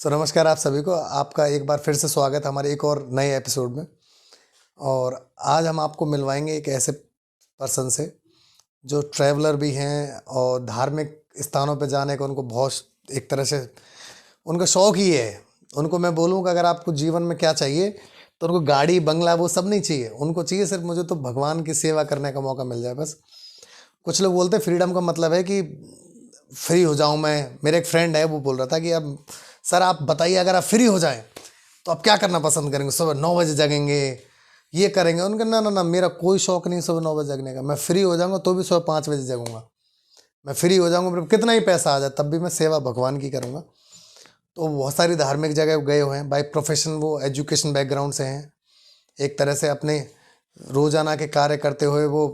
नमस्कार आप सभी को। आपका एक बार फिर से स्वागत है हमारे एक और नए एपिसोड में। और आज हम आपको मिलवाएंगे एक ऐसे पर्सन से जो ट्रैवलर भी हैं और धार्मिक स्थानों पर जाने का उनको बहुत एक तरह से उनका शौक ही है। उनको मैं बोलूँ कि अगर आपको जीवन में क्या चाहिए तो उनको गाड़ी बंगला वो सब नहीं चाहिए। उनको चाहिए सिर्फ मुझे तो भगवान की सेवा करने का मौका मिल जाए बस। कुछ लोग बोलते हैं फ्रीडम का मतलब है कि फ्री हो जाऊं मैं। मेरा एक फ्रेंड है वो बोल रहा था कि अब सर आप बताइए अगर आप फ्री हो जाएं तो आप क्या करना पसंद करेंगे। सुबह 9 बजे जगेंगे, ये करेंगे। उनका ना ना ना मेरा कोई शौक नहीं सुबह 9 बजे जगने का। मैं फ्री हो जाऊंगा तो भी सुबह 5 बजे जगूंगा। मैं फ्री हो जाऊंगा फिर कितना ही पैसा आ जाए तब भी मैं सेवा भगवान की करूंगा। तो बहुत सारी धार्मिक जगह गए हुए हैं। बाय प्रोफेशन वो एजुकेशन बैकग्राउंड से हैं। एक तरह से अपने रोजाना के कार्य करते हुए वो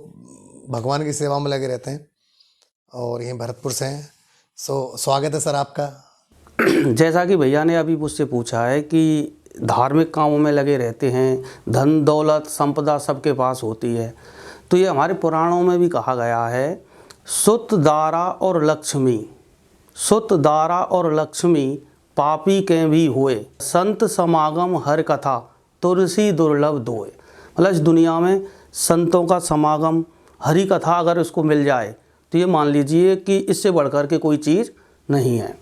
भगवान की सेवा में लगे रहते हैं और यहीं भरतपुर से हैं। स्वागत है सर आपका। जैसा कि भैया ने अभी मुझसे पूछा है कि धार्मिक कामों में लगे रहते हैं, धन दौलत संपदा सबके पास होती है, तो ये हमारे पुराणों में भी कहा गया है, सुत दारा और लक्ष्मी, सुत दारा और लक्ष्मी पापी के भी हुए, संत समागम हर कथा तुलसी दुर्लभ दोए। मतलब इस दुनिया में संतों का समागम, हरि कथा अगर उसको मिल जाए तो ये मान लीजिए कि इससे बढ़कर के कोई चीज़ नहीं है।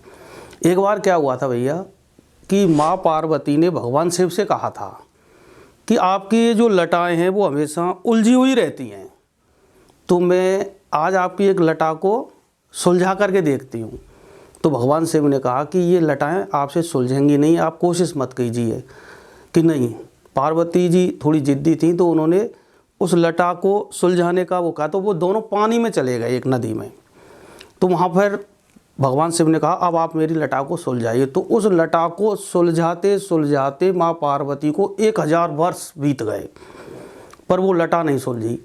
एक बार क्या हुआ था भैया कि माँ पार्वती ने भगवान शिव से कहा था कि आपकी ये जो लटाएं हैं वो हमेशा उलझी हुई रहती हैं, तो मैं आज आपकी एक लटा को सुलझा करके देखती हूँ। तो भगवान शिव ने कहा कि ये लटाएं आपसे सुलझेंगी नहीं, आप कोशिश मत कीजिए। कि नहीं, पार्वती जी थोड़ी ज़िद्दी थी तो उन्होंने उस लटा को सुलझाने का वो कहा, तो वो दोनों पानी में चले गए एक नदी में। तो वहाँ पर भगवान शिव ने कहा अब आप मेरी लटा को सुलझाइए। तो उस लटा को सुलझाते सुलझाते माँ पार्वती को 1000 वर्ष बीत गए पर वो लटा नहीं सुलझी।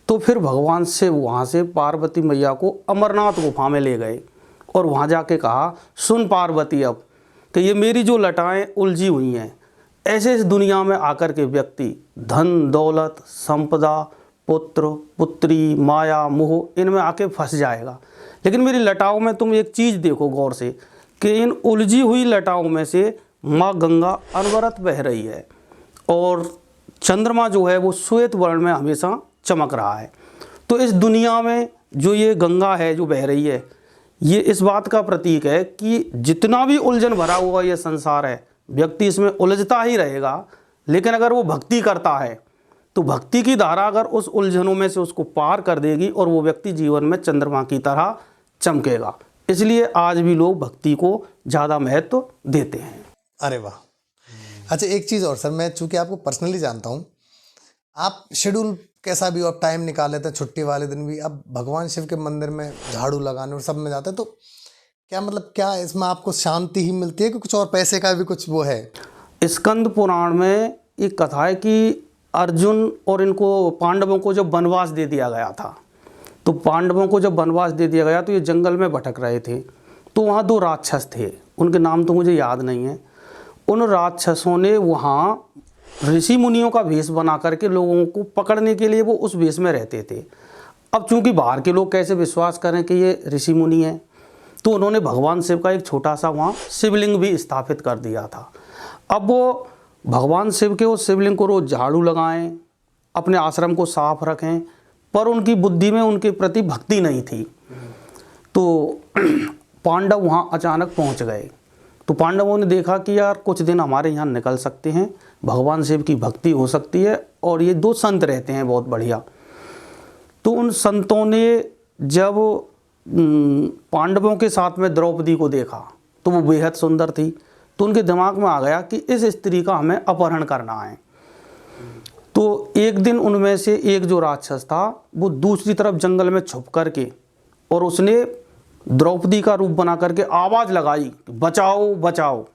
तो फिर भगवान शिव वहाँ से पार्वती मैया को अमरनाथ गुफा में ले गए और वहाँ जाके कहा सुन पार्वती अब कि ये मेरी जो लटाएं उलझी हुई हैं, ऐसे इस दुनिया में आकर के व्यक्ति धन दौलत संपदा पुत्र पुत्री माया मोह इनमें आके फंस जाएगा, लेकिन मेरी लटाओं में तुम एक चीज़ देखो गौर से कि इन उलझी हुई लटाओं में से माँ गंगा अनवरत बह रही है और चंद्रमा जो है वो श्वेत वर्ण में हमेशा चमक रहा है। तो इस दुनिया में जो ये गंगा है जो बह रही है, ये इस बात का प्रतीक है कि जितना भी उलझन भरा हुआ ये संसार है, व्यक्ति इसमें उलझता ही रहेगा, लेकिन अगर वो भक्ति करता है तो भक्ति की धारा अगर उस उलझनों में से उसको पार कर देगी और वो व्यक्ति जीवन में चंद्रमा की तरह चमकेगा। इसलिए आज भी लोग भक्ति को ज़्यादा महत्व देते हैं। अरे वाह। अच्छा एक चीज़ और सर, मैं चूँकि आपको पर्सनली जानता हूँ, आप शेड्यूल कैसा भी हो आप टाइम निकाल लेते हैं, छुट्टी वाले दिन भी अब भगवान शिव के मंदिर में झाड़ू लगाने और सब में जाते हैं, तो क्या मतलब क्या इसमें आपको शांति ही मिलती है कि कुछ और पैसे का भी कुछ वो है? स्कंद पुराण में एक कथा है कि अर्जुन और इनको पांडवों को जब वनवास दे दिया गया था, तो पांडवों को जब वनवास दे दिया गया तो ये जंगल में भटक रहे थे। तो वहाँ 2 राक्षस थे, उनके नाम तो मुझे याद नहीं है। उन राक्षसों ने वहाँ ऋषि मुनियों का वेश बना करके लोगों को पकड़ने के लिए वो उस वेश में रहते थे। अब चूंकि बाहर के लोग कैसे विश्वास करें कि ये ऋषि मुनि हैं, तो उन्होंने भगवान शिव का एक छोटा सा वहाँ शिवलिंग भी स्थापित कर दिया था। अब वो भगवान शिव के उस शिवलिंग को रोज़ झाड़ू लगाएं, अपने आश्रम को साफ रखें, पर उनकी बुद्धि में उनके प्रति भक्ति नहीं थी। तो पांडव वहाँ अचानक पहुँच गए। तो पांडवों ने देखा कि यार कुछ दिन हमारे यहाँ निकल सकते हैं, भगवान शिव की भक्ति हो सकती है, और ये 2 संत रहते हैं बहुत बढ़िया। तो उन संतों ने जब पांडवों के साथ में द्रौपदी को देखा तो वो बेहद सुंदर थी, तो उनके दिमाग में आ गया कि इस स्त्री का हमें अपहरण करना है। तो एक दिन उनमें से एक जो राक्षस था वो दूसरी तरफ जंगल में छुप करके और उसने द्रौपदी का रूप बना करके आवाज़ लगाई बचाओ बचाओ।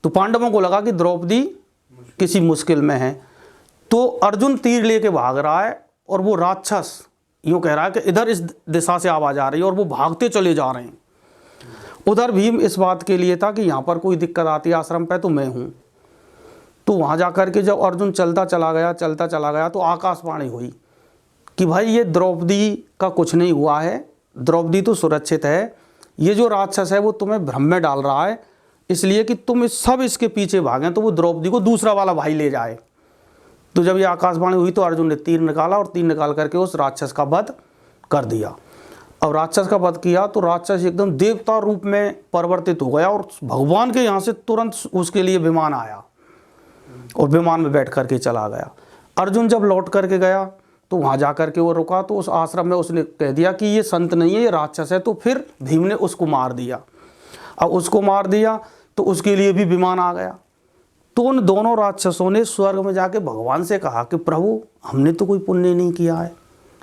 तो पांडवों को लगा कि द्रौपदी किसी मुश्किल में है। तो अर्जुन तीर लेके भाग रहा है और वो राक्षस यूँ कह रहा है कि इधर इस दिशा से आवाज़ आ रही है, और वो भागते चले जा रहे हैं। उधर भीम इस बात के लिए था कि यहाँ पर कोई दिक्कत आती है आश्रम पे तो मैं हूँ। तो वहाँ जा कर के जब अर्जुन चलता चला गया तो आकाशवाणी हुई कि भाई ये द्रौपदी का कुछ नहीं हुआ है, द्रौपदी तो सुरक्षित है, ये जो राक्षस है वो तुम्हें भ्रम में डाल रहा है, इसलिए कि तुम सब इसके पीछे भागें तो वो द्रौपदी को दूसरा वाला भाई ले जाए। तो जब ये आकाशवाणी हुई तो अर्जुन ने तीर निकाला और तीर निकाल करके उस राक्षस का वध कर दिया। अब राक्षस का वध किया तो राक्षस एकदम देवता रूप में परिवर्तित हो गया और भगवान के यहाँ से तुरंत उसके लिए विमान आया और विमान में बैठ करके चला गया। अर्जुन जब लौट करके गया तो वहाँ जा करके वो रुका तो उस आश्रम में उसने कह दिया कि ये संत नहीं है, ये राक्षस है। तो फिर भीम ने उसको मार दिया। अब उसको मार दिया तो उसके लिए भी विमान आ गया। तो उन दोनों राक्षसों ने स्वर्ग में जाके भगवान से कहा कि प्रभु, हमने तो कोई पुण्य नहीं किया है,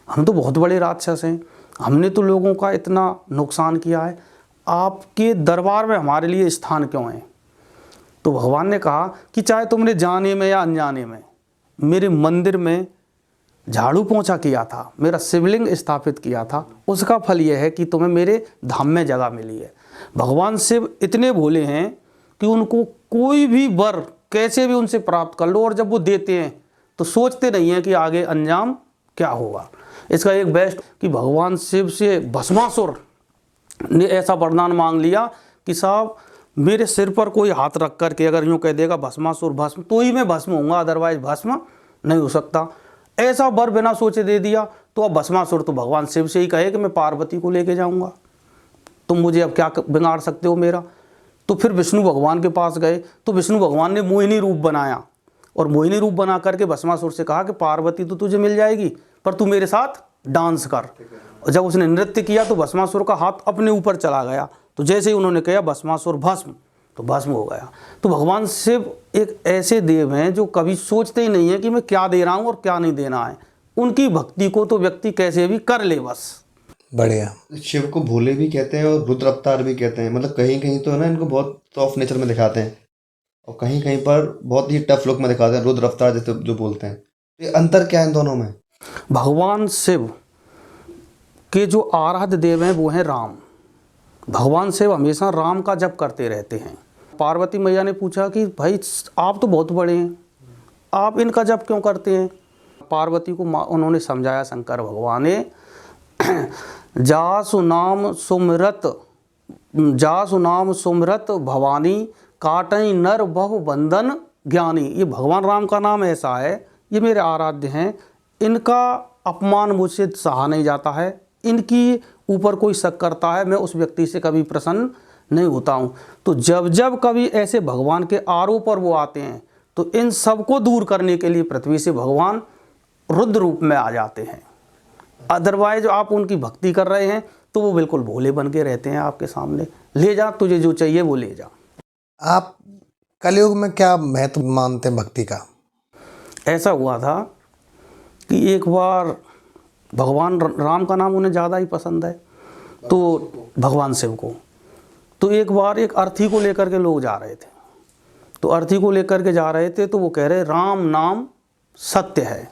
हम तो बहुत बड़े राक्षस हैं, हमने तो लोगों का इतना नुकसान किया है, आपके दरबार में हमारे लिए स्थान क्यों है। तो भगवान ने कहा कि चाहे तुमने जाने में या अनजाने में मेरे मंदिर में झाड़ू पोंछा किया था, मेरा शिवलिंग स्थापित किया था, उसका फल यह है कि तुम्हें मेरे धाम में जगह मिली है। भगवान शिव इतने भोले हैं कि उनको कोई भी वर कैसे भी उनसे प्राप्त कर लो और जब वो देते हैं तो सोचते नहीं हैं कि आगे अंजाम क्या होगा। इसका एक बेस्ट कि भगवान शिव से भस्मासुर ने ऐसा वरदान मांग लिया कि साहब मेरे सिर पर कोई हाथ रख करके अगर यूँ कह देगा भस्मासुर भस्म, तो ही मैं भस्म होऊंगा, अदरवाइज भस्म नहीं हो सकता। ऐसा वर बिना सोचे दे दिया। तो अब भस्मासुर तो भगवान शिव से ही कहे कि मैं पार्वती को लेके जाऊंगा, तुम मुझे अब क्या बिगाड़ सकते हो मेरा। तो फिर विष्णु भगवान के पास गए तो विष्णु भगवान ने मोहिनी रूप बनाया और मोहिनी रूप बना करके भस्मासुर से कहा कि पार्वती तो तुझे मिल जाएगी पर तू मेरे साथ डांस कर। और जब उसने नृत्य किया तो भस्मासुर का हाथ अपने ऊपर चला गया। तो जैसे ही उन्होंने कहा भस्मासुर भस्म, तो भस्म हो गया। तो भगवान शिव एक ऐसे देव हैं जो कभी सोचते ही नहीं है कि मैं क्या दे रहा हूँ और क्या नहीं देना है। उनकी भक्ति को तो व्यक्ति कैसे भी कर ले बस। बढ़िया। शिव को भोले भी कहते हैं और रुद्र अवतार भी कहते हैं। मतलब कहीं कहीं तो है ना इनको बहुत सॉफ्ट नेचर में दिखाते हैं और कहीं कहीं पर बहुत ही टफ लुक में दिखाते हैं, रुद्र अवतार जैसे जो बोलते हैं। ये अंतर क्या है इन दोनों में? भगवान शिव के जो आराध्य देव हैं वो हैं राम। भगवान शिव हमेशा राम का जप करते रहते हैं। पार्वती मैया ने पूछा कि भाई आप तो बहुत बड़े हैं, आप इनका जप क्यों करते हैं। पार्वती को उन्होंने समझाया शंकर भगवान ने, जासु नाम सुमरत भवानी काटई नर बहु बंधन ज्ञानी। ये भगवान राम का नाम ऐसा है, ये मेरे आराध्य हैं, इनका अपमान मुझसे सहा नहीं जाता है, इनकी ऊपर कोई शक करता है मैं उस व्यक्ति से कभी प्रसन्न नहीं होता हूँ। तो जब जब कभी ऐसे भगवान के आरोप पर वो आते हैं तो इन सब को दूर करने के लिए पृथ्वी से भगवान रुद्र रूप में आ जाते हैं। अदरवाइज आप उनकी भक्ति कर रहे हैं तो वो बिल्कुल भोले बन के रहते हैं आपके सामने, ले जा तुझे जो चाहिए वो ले जा। आप कलयुग में क्या महत्व मानते हैं भक्ति का? ऐसा हुआ था कि एक बार भगवान राम का नाम उन्हें ज़्यादा ही पसंद है तो भगवान शिव को। तो एक बार एक अर्थी को लेकर के लोग जा रहे थे, तो अर्थी को लेकर के जा रहे थे तो वो कह रहे राम नाम सत्य है।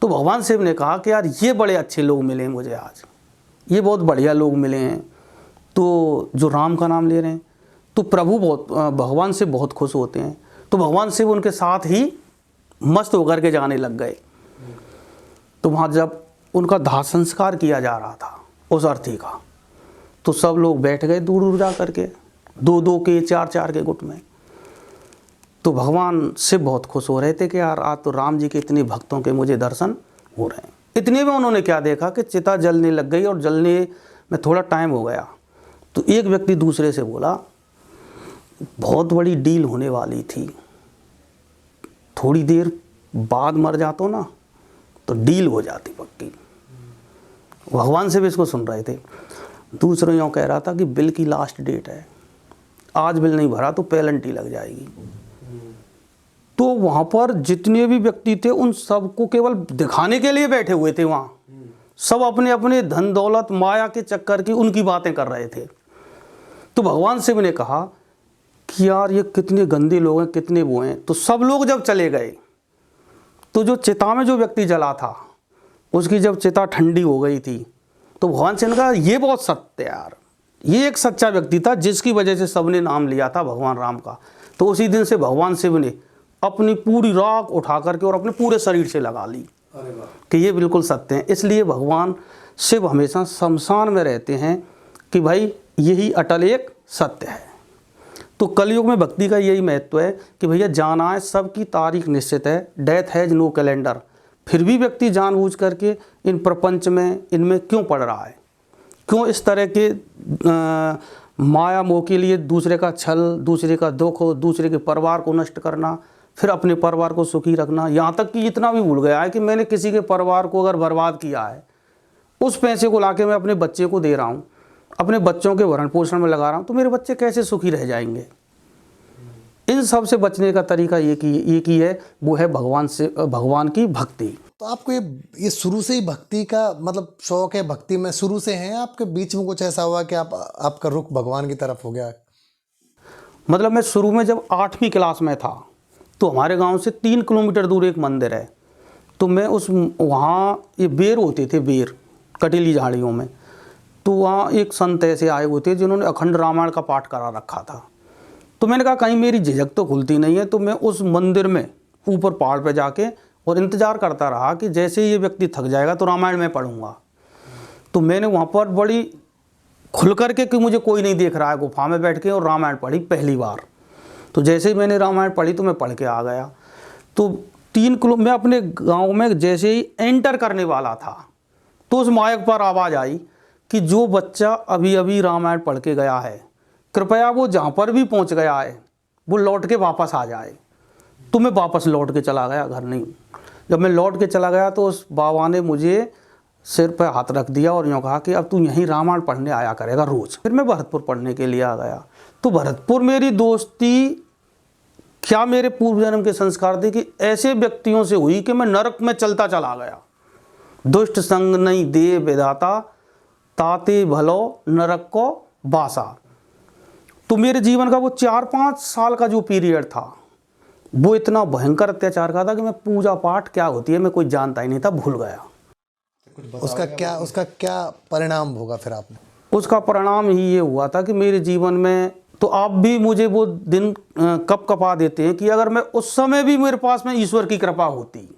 तो भगवान शिव ने कहा कि यार ये बड़े अच्छे लोग मिले मुझे आज, ये बहुत बढ़िया लोग मिले हैं तो जो राम का नाम ले रहे हैं। तो प्रभु भगवान शिव बहुत खुश होते हैं। तो भगवान शिव उनके साथ ही मस्त होकर के जाने लग गए। तो वहाँ जब उनका दाह संस्कार किया जा रहा था उस अर्थी का, तो सब लोग बैठ गए दूर दूर जा करके, 2-2 के 4-4 के गुट में। तो भगवान शिव बहुत खुश हो रहे थे कि यार आज तो राम जी के इतने भक्तों के मुझे दर्शन हो रहे हैं। इतने में उन्होंने क्या देखा कि चिता जलने लग गई और जलने में थोड़ा टाइम हो गया। तो एक व्यक्ति दूसरे से बोला बहुत बड़ी डील होने वाली थी, थोड़ी देर बाद मर जातो ना तो डील हो जाती पक्की। भगवान शिव इसको सुन रहे थे। दूसरा यूँ कह रहा था कि बिल की लास्ट डेट है, आज बिल नहीं भरा तो पेनल्टी लग जाएगी। तो वहाँ पर जितने भी व्यक्ति थे उन सबको केवल दिखाने के लिए बैठे हुए थे। वहाँ सब अपने अपने धन दौलत माया के चक्कर की उनकी बातें कर रहे थे। तो भगवान शिव ने कहा कि यार ये कितने गंदे लोग हैं, कितने वो हैं। तो सब लोग जब चले गए तो जो चिता में जो व्यक्ति जला था उसकी जब चिता ठंडी हो गई थी तो भगवान शिव ने कहा ये बहुत सत्य यार, ये एक सच्चा व्यक्ति था जिसकी वजह से सबने नाम लिया था भगवान राम का। तो उसी दिन से भगवान शिव ने अपनी पूरी राख उठा करके और अपने पूरे शरीर से लगा ली कि ये बिल्कुल सत्य है। इसलिए भगवान शिव हमेशा शमशान में रहते हैं कि भाई यही अटल एक सत्य है। तो कलयुग में भक्ति का यही महत्व है कि भैया जाना है, सबकी तारीख निश्चित है, डेथ हैज नो कैलेंडर। फिर भी व्यक्ति जानबूझ करके इन प्रपंच में इनमें क्यों पड़ रहा है, क्यों इस तरह के माया मोह के लिए दूसरे का छल, दूसरे का दुख, दूसरे के परिवार को नष्ट करना, फिर अपने परिवार को सुखी रखना। यहाँ तक कि इतना भी भूल गया है कि मैंने किसी के परिवार को अगर बर्बाद किया है, उस पैसे को लाके मैं अपने बच्चे को दे रहा हूँ, अपने बच्चों के भरण पोषण में लगा रहा हूँ, तो मेरे बच्चे कैसे सुखी रह जाएंगे। इन सब से बचने का तरीका एक ही है, वो है भगवान की भक्ति। तो आपको ये शुरू से ही भक्ति का मतलब शौक है, भक्ति में शुरू से है, आपके बीच में कुछ ऐसा हुआ कि आपका रुख भगवान की तरफ हो गया? मतलब मैं शुरू में जब 8वीं क्लास में था, तो हमारे गांव से 3 किलोमीटर दूर एक मंदिर है, तो मैं वहाँ ये बेर होते थे, बेर कटीली झाड़ियों में, तो वहाँ एक संत ऐसे आए हुए थे जिन्होंने अखंड रामायण का पाठ करा रखा था। तो मैंने कहा कहीं मेरी झिझक तो खुलती नहीं है, तो मैं उस मंदिर में ऊपर पहाड़ पे जाके और इंतज़ार करता रहा कि जैसे ये व्यक्ति थक जाएगा तो रामायण में पढ़ूंगा। तो मैंने वहाँ पर बड़ी खुल करके, कि मुझे कोई नहीं देख रहा है, गुफा में बैठ के और रामायण पढ़ी पहली बार। तो जैसे ही मैंने रामायण पढ़ी तो मैं पढ़ के आ गया। तो 3 किलो मैं अपने गाँव में जैसे ही एंटर करने वाला था, तो उस माइक पर आवाज़ आई कि जो बच्चा अभी अभी रामायण पढ़ के गया है, कृपया वो जहाँ पर भी पहुँच गया है वो लौट के वापस आ जाए। तो मैं वापस लौट के चला गया, घर नहीं। जब मैं लौट के चला गया तो उस बाबा ने मुझे सिर पर हाथ रख दिया और यूँ कहा कि अब तू यहीं रामायण पढ़ने आया करेगा रोज़। फिर मैं भरतपुर पढ़ने के लिए आ गया। तो भरतपुर मेरी दोस्ती क्या मेरे पूर्व जन्म के संस्कार थे कि ऐसे व्यक्तियों से हुई कि मैं नरक में चलता चला गया। दुष्ट संग नहीं दे विधाता, ताते भलो नरक को बासा। तो मेरे जीवन का वो 4-5 साल का जो पीरियड था, वो इतना भयंकर अत्याचार का था कि मैं पूजा पाठ क्या होती है मैं कोई जानता ही नहीं था, भूल गया। उसका क्या परिणाम होगा फिर आपने? उसका परिणाम ही ये हुआ था कि मेरे जीवन में, तो आप भी मुझे वो दिन कप कपा देते हैं कि अगर मैं उस समय भी मेरे पास में ईश्वर की कृपा होती,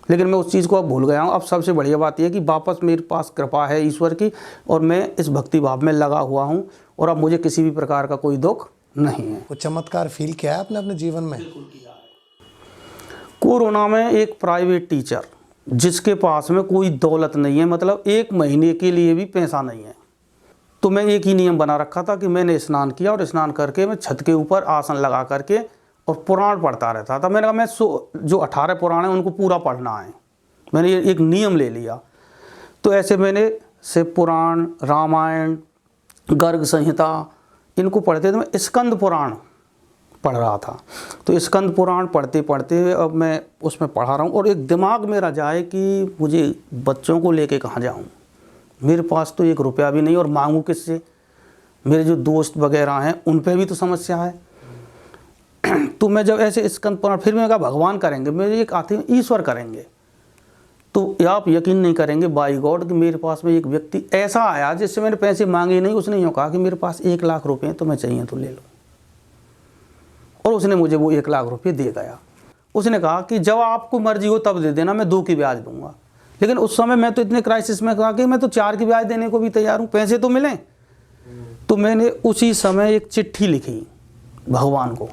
लेकिन मैं उस चीज़ को अब भूल गया हूँ। अब सबसे बढ़िया बात यह कि वापस मेरे पास कृपा है ईश्वर की और मैं इस भक्ति भाव में लगा हुआ हूँ और अब मुझे किसी भी प्रकार का कोई दुख नहीं है। कुछ चमत्कार फील किया है आपने अपने जीवन में? कोरोना में एक प्राइवेट टीचर जिसके पास में कोई दौलत नहीं है, मतलब 1 महीने के लिए भी पैसा नहीं है, तो मैं एक ही नियम बना रखा था कि मैंने स्नान किया और स्नान करके मैं छत के ऊपर आसन लगा करके और पुराण पढ़ता रहता था। मैंने कहा मैं जो 18 पुराण हैं उनको पूरा पढ़ना है, मैंने ये एक नियम ले लिया। तो ऐसे मैंने शिव पुराण, रामायण, गर्ग संहिता इनको पढ़ते थे। मैं स्कंद पुराण पढ़ रहा था, तो स्कंद पुराण पढ़ते पढ़ते अब मैं उसमें पढ़ा रहा हूँ और एक दिमाग मेरा जाए कि मुझे बच्चों को लेके कहाँ जाऊँ, मेरे पास तो 1 रुपया भी नहीं और मांगूँ किससे। मेरे जो दोस्त वगैरह हैं उन पे भी तो समस्या है। तो मैं जब ऐसे स्कंद पुराण, फिर मैं कहा भगवान करेंगे, मेरे एक आते हैं ईश्वर करेंगे। तो आप यकीन नहीं करेंगे बाई गॉड कि मेरे पास में एक व्यक्ति ऐसा आया जिससे मैंने पैसे मांगे नहीं। उसने यूँ कहा कि मेरे पास 1 लाख रुपए हैं, तुम्हें चाहिए तो ले लो, और उसने मुझे वो 1 लाख रुपए दे गया। उसने कहा कि जब आपको मर्जी हो तब दे देना, मैं 2 की ब्याज दूंगा। लेकिन उस समय मैं तो इतने क्राइसिस में कहा कि मैं तो 4 की ब्याज देने को भी तैयार हूँ, पैसे तो मिलें। तो मैंने उसी समय एक चिट्ठी लिखी भगवान को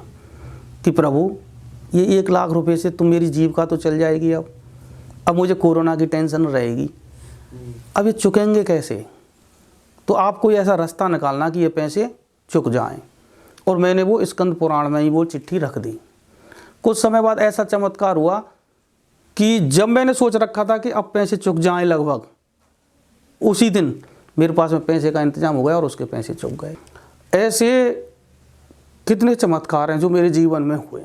कि प्रभु ये 1 लाख रुपए से तुम मेरी जीविका तो चल जाएगी, अब मुझे कोरोना की टेंशन रहेगी, अब ये चुकेंगे कैसे, तो आप कोई ऐसा रास्ता निकालना कि ये पैसे चुक जाएं। और मैंने वो स्कंद पुराण में ही वो चिट्ठी रख दी। कुछ समय बाद ऐसा चमत्कार हुआ कि जब मैंने सोच रखा था कि अब पैसे चुक जाएं, लगभग उसी दिन मेरे पास में पैसे का इंतजाम हो गया और उसके पैसे चुक गए। ऐसे कितने चमत्कार हैं जो मेरे जीवन में हुए।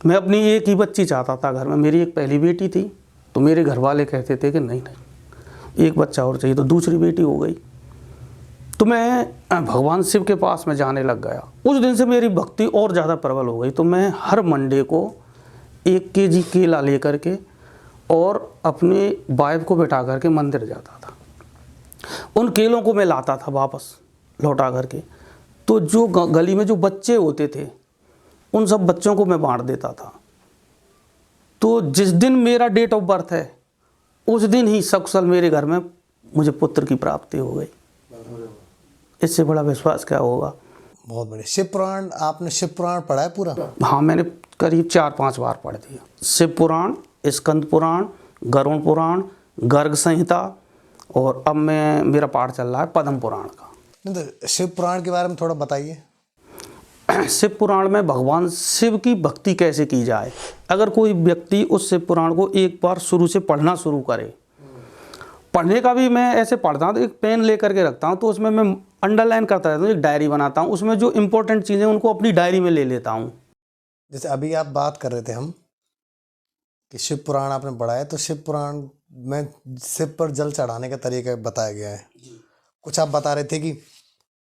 मैं अपनी एक ही बच्ची चाहता था घर में, मेरी एक पहली बेटी थी, तो मेरे घर वाले कहते थे कि नहीं एक बच्चा और चाहिए, तो दूसरी बेटी हो गई। तो मैं भगवान शिव के पास में जाने लग गया। उस दिन से मेरी भक्ति और ज़्यादा प्रबल हो गई। तो मैं हर मंडे को 1 केजी केला लेकर के और अपने वाइफ को बैठा करके मंदिर जाता था। उन केलों को मैं लाता था वापस लौटा करके, तो जो गली में जो बच्चे होते थे उन सब बच्चों को मैं बांट देता था। तो जिस दिन मेरा डेट ऑफ बर्थ है उस दिन ही सकुशल मेरे घर में मुझे पुत्र की प्राप्ति हो गई। इससे बड़ा विश्वास क्या होगा। बहुत बढ़िया। शिव पुराण, आपने शिव पुराण पढ़ा है पूरा? हाँ, मैंने करीब 4-5 बार पढ़ दिया। शिव पुराण, स्कंद पुराण, गरुड़ पुराण, गर्ग संहिता, और अब मेरा पाठ चल रहा है पद्म पुराण का। नहीं तो शिव पुराण के बारे में थोड़ा बताइए। शिव पुराण में भगवान शिव की भक्ति कैसे की जाए। अगर कोई व्यक्ति उस शिव पुराण को एक बार शुरू से पढ़ना शुरू करे, पढ़ने का भी मैं ऐसे पढ़ता हूँ तो एक पेन लेकर के रखता हूँ, तो उसमें मैं अंडरलाइन करता रहता हूँ, एक डायरी बनाता हूँ, उसमें जो इम्पोर्टेंट चीज़ें उनको अपनी डायरी में ले लेता हूँ। जैसे अभी आप बात कर रहे थे हम कि शिव पुराण आपने पढ़ा है, तो शिव पुराण में शिव पर जल चढ़ाने का तरीका बताया गया है। कुछ आप बता रहे थे कि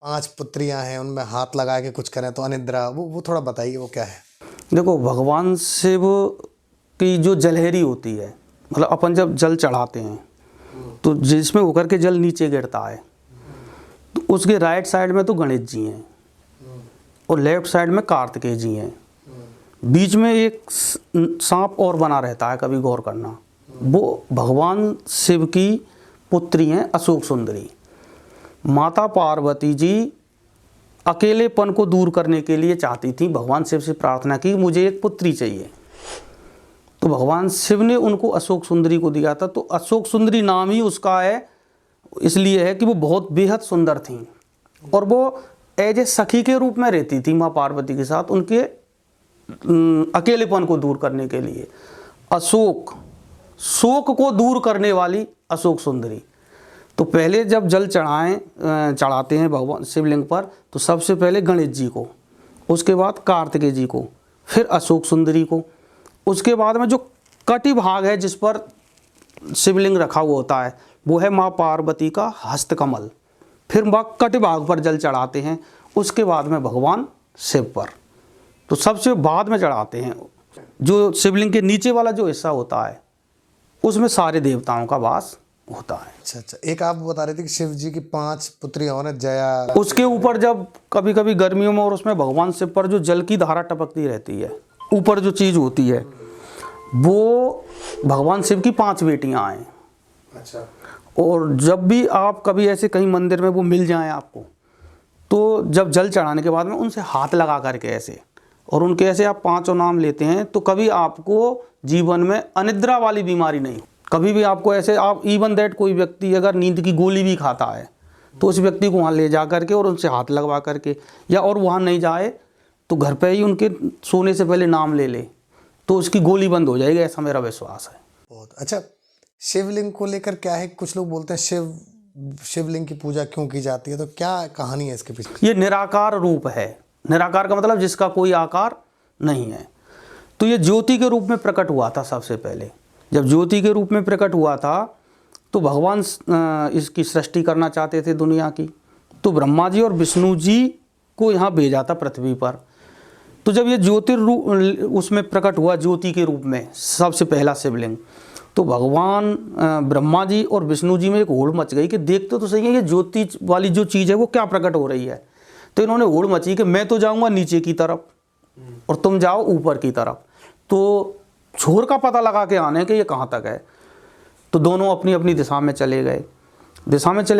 5 पुत्रियां हैं, उनमें हाथ लगा के कुछ करें तो अनिद्रा, वो थोड़ा बताइए वो क्या है। देखो, भगवान शिव की जो जलहरी होती है, मतलब अपन जब जल चढ़ाते हैं तो जिसमें होकर के जल नीचे गिरता है, तो उसके राइट साइड में तो गणेश जी हैं और लेफ्ट साइड में कार्तिकेय जी हैं, बीच में एक सांप और बना रहता है, कभी गौर करना, वो भगवान शिव की पुत्री हैं अशोक सुंदरी। माता पार्वती जी अकेलेपन को दूर करने के लिए चाहती थी, भगवान शिव से प्रार्थना की मुझे एक पुत्री चाहिए, तो भगवान शिव ने उनको अशोक सुंदरी को दिया था। तो अशोक सुंदरी नाम ही उसका है, इसलिए है कि वो बहुत बेहद सुंदर थी और वो एज ए सखी के रूप में रहती थी माँ पार्वती के साथ, उनके अकेलेपन को दूर करने के लिए। अशोक, शोक को दूर करने वाली अशोक सुंदरी। तो पहले जब जल चढ़ाते हैं भगवान शिवलिंग पर, तो सबसे पहले गणेश जी को, उसके बाद कार्तिकेय जी को, फिर अशोक सुंदरी को, उसके बाद में जो कटी भाग है जिस पर शिवलिंग रखा हुआ होता है वो है माँ पार्वती का हस्तकमल, फिर वह कटी भाग पर जल चढ़ाते हैं, उसके बाद में भगवान शिव पर, तो सबसे बाद में चढ़ाते हैं। जो शिवलिंग के नीचे वाला जो हिस्सा होता है उसमें सारे देवताओं का वास होता है। अच्छा, एक आप बता रहे थे कि शिव जी की 5 पुत्रियां और जया, उसके ऊपर जब कभी कभी गर्मियों में और उसमें भगवान शिव पर जो जल की धारा टपकती रहती है, ऊपर जो चीज़ होती है वो भगवान शिव की 5 बेटियां हैं। अच्छा। और जब भी आप कभी ऐसे कहीं मंदिर में वो मिल जाएं आपको, तो जब जल चढ़ाने के बाद में उनसे हाथ लगा करके ऐसे, और उनके ऐसे आप 5 नाम लेते हैं, तो कभी आपको जीवन में अनिद्रा वाली बीमारी नहीं, कभी भी आपको ऐसे, आप इवन दैट कोई व्यक्ति अगर नींद की गोली भी खाता है तो उस व्यक्ति को वहाँ ले जा करके और उनसे हाथ लगवा करके, या और वहाँ नहीं जाए तो घर पे ही उनके सोने से पहले नाम ले ले तो उसकी गोली बंद हो जाएगी, ऐसा मेरा विश्वास है। बहुत अच्छा। शिवलिंग को लेकर क्या है, कुछ लोग बोलते हैं शिवलिंग की पूजा क्यों की जाती है, तो क्या कहानी है इसके पीछे? ये निराकार रूप है। निराकार का मतलब जिसका कोई आकार नहीं है। तो ये ज्योति के रूप में प्रकट हुआ था सबसे पहले। जब ज्योति के रूप में प्रकट हुआ था तो भगवान इसकी सृष्टि करना चाहते थे दुनिया की, तो ब्रह्मा जी और विष्णु जी को यहाँ भेजा था पृथ्वी पर। तो जब ये ज्योतिर्रूप उसमें प्रकट हुआ ज्योति के रूप में सबसे पहला शिवलिंग, तो भगवान ब्रह्मा जी और विष्णु जी में एक होड़ मच गई कि देखते तो सही है ये ज्योति वाली जो चीज़ है वो क्या प्रकट हो रही है। तो इन्होंने होड़ मची कि मैं तो जाऊंगा नीचे की तरफ और तुम जाओ ऊपर की तरफ, तो छोर का पता लगा के आने कि ये कहाँ तक है। तो दोनों अपनी अपनी दिशा में चले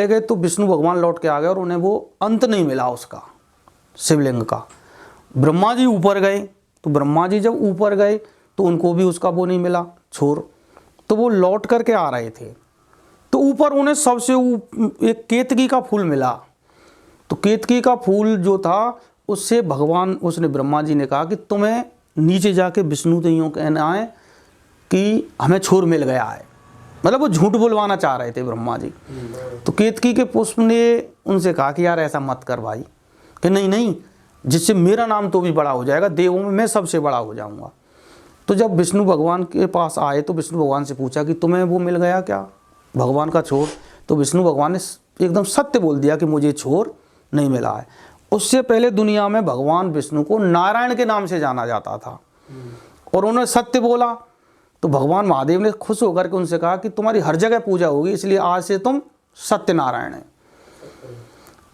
गए तो विष्णु भगवान लौट के आ गए और उन्हें वो अंत नहीं मिला उसका शिवलिंग का। ब्रह्मा जी ऊपर गए, तो ब्रह्मा जी जब ऊपर गए तो उनको भी उसका वो नहीं मिला छोर, तो वो लौट करके आ रहे थे। तो ऊपर उन्हें सबसे एक केतकी का फूल मिला। तो केतकी का फूल जो था उससे उसने ब्रह्मा जी ने कहा कि तुम्हें नीचे जाके विष्णु तो यूँ कहना है कि हमें छोर मिल गया है, मतलब वो झूठ बुलवाना चाह रहे थे ब्रह्मा जी। तो केतकी के पुष्प ने उनसे कहा कि यार ऐसा मत कर भाई, कि नहीं, जिससे मेरा नाम तो भी बड़ा हो जाएगा, देवों में मैं सबसे बड़ा हो जाऊंगा। तो जब विष्णु भगवान के पास आए तो विष्णु भगवान से पूछा कि तुम्हें वो मिल गया क्या, भगवान का छोर? तो विष्णु भगवान ने एकदम सत्य बोल दिया कि मुझे छोर नहीं मिला है। उससे पहले दुनिया में भगवान विष्णु को नारायण के नाम से जाना जाता था और उन्होंने सत्य बोला। तो भगवान महादेव ने खुश होकर के उनसे कहा कि तुम्हारी हर जगह पूजा होगी, इसलिए आज से तुम सत्यनारायण है।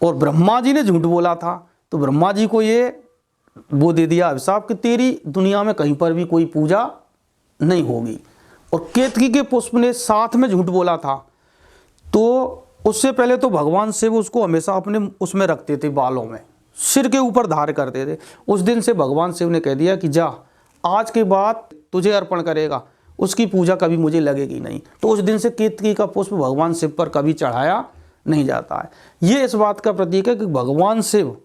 और ब्रह्मा जी ने झूठ बोला था, तो ब्रह्मा जी को ये वो दे दिया अभिशाप कि तेरी दुनिया में कहीं पर भी कोई पूजा नहीं होगी। और केतकी के पुष्प ने साथ में झूठ बोला था, तो उससे पहले तो भगवान शिव उसको हमेशा अपने उसमें रखते थे, बालों में, सिर के ऊपर धार करते थे। उस दिन से भगवान शिव ने कह दिया कि जा, आज के बाद तुझे अर्पण करेगा, उसकी पूजा कभी मुझे लगेगी नहीं। तो उस दिन से केतकी का पुष्प भगवान शिव पर कभी चढ़ाया नहीं जाता है। ये इस बात का प्रतीक है कि भगवान शिव